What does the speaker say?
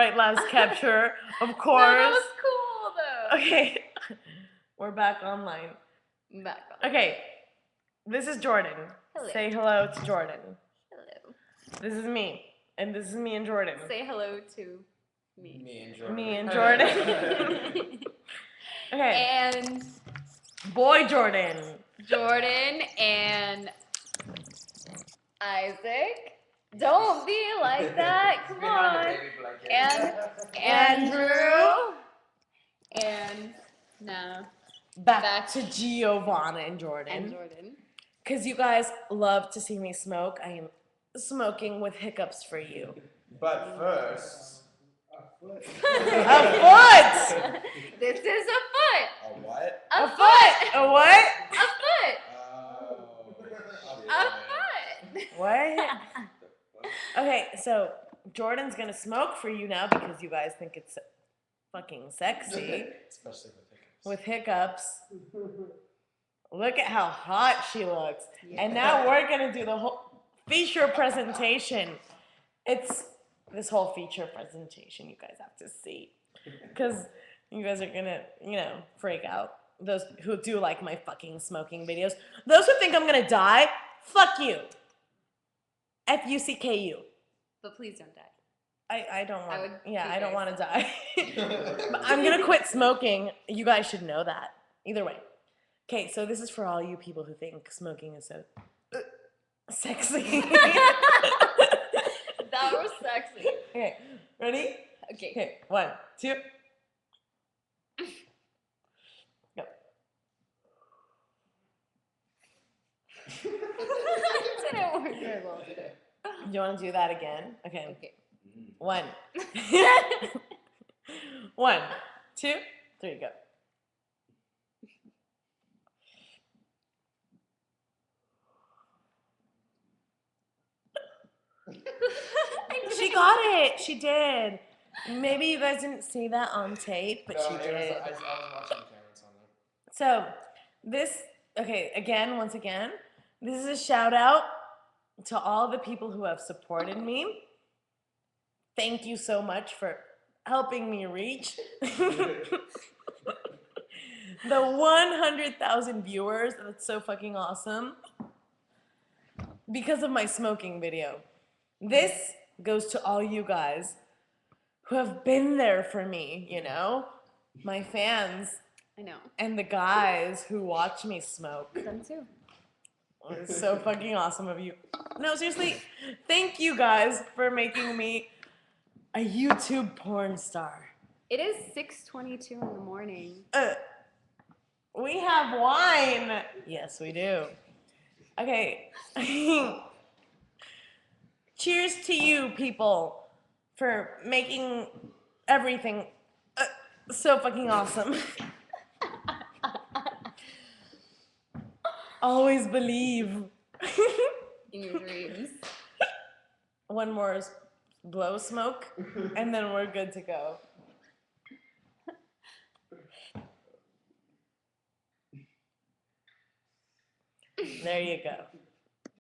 Right, last capture, of course. No, that was cool though. Okay, we're back online. Back on. Okay, this is Jordan. Hello. Say hello to Jordan. Hello. This is me, and this is me and Jordan. Say hello to me. Me and Jordan. Me and Jordan. Okay. And Boy Jordan. Jordan and Isaac. Don't be like that. Come on. And Andrew. And no. Back to Giovanna and Jordan. And Jordan. Because you guys love to see me smoke. I am smoking with hiccups for you. But first, A foot! This is a foot. a what? A foot! foot. A what? A foot. Oh, A foot. What? Okay, so Jordan's gonna smoke for you now because you guys think it's fucking sexy. Especially With hiccups. Look at how hot she looks. And now we're gonna do the whole feature presentation. It's this whole feature presentation you guys have to see. Because you guys are gonna, freak out. Those who do like my fucking smoking videos. Those who think I'm gonna die, fuck you. F-U-C-K-U. But please don't die. I don't want. I I don't want to die. hiccups. But I'm gonna quit smoking. You guys should know that. Either way. Okay, so this is for all you people who think smoking is so sexy. That was sexy. Okay, ready? Okay. Okay, 1, 2. Go. It didn't work very well today. Do you want to do that again? Okay. Okay. 1. 1, 2, 3, go. She got it. She did. Maybe you guys didn't see that on tape, but she did. I was watching the cameras on there. So, once again, this is a shout out to all the people who have supported me. Thank you so much for helping me reach the 100,000 viewers. That's so fucking awesome. Because of my smoking video. This goes to all you guys who have been there for me, my fans I know. and the guys who watch me smoke. Them too. It's so fucking awesome of you. No, seriously, thank you guys for making me a YouTube porn star. It is 6:22 in the morning. We have wine. Yes, we do. Okay. Cheers to you people for making everything so fucking awesome. Always believe. In your dreams. One more blow smoke, and then we're good to go. There you go.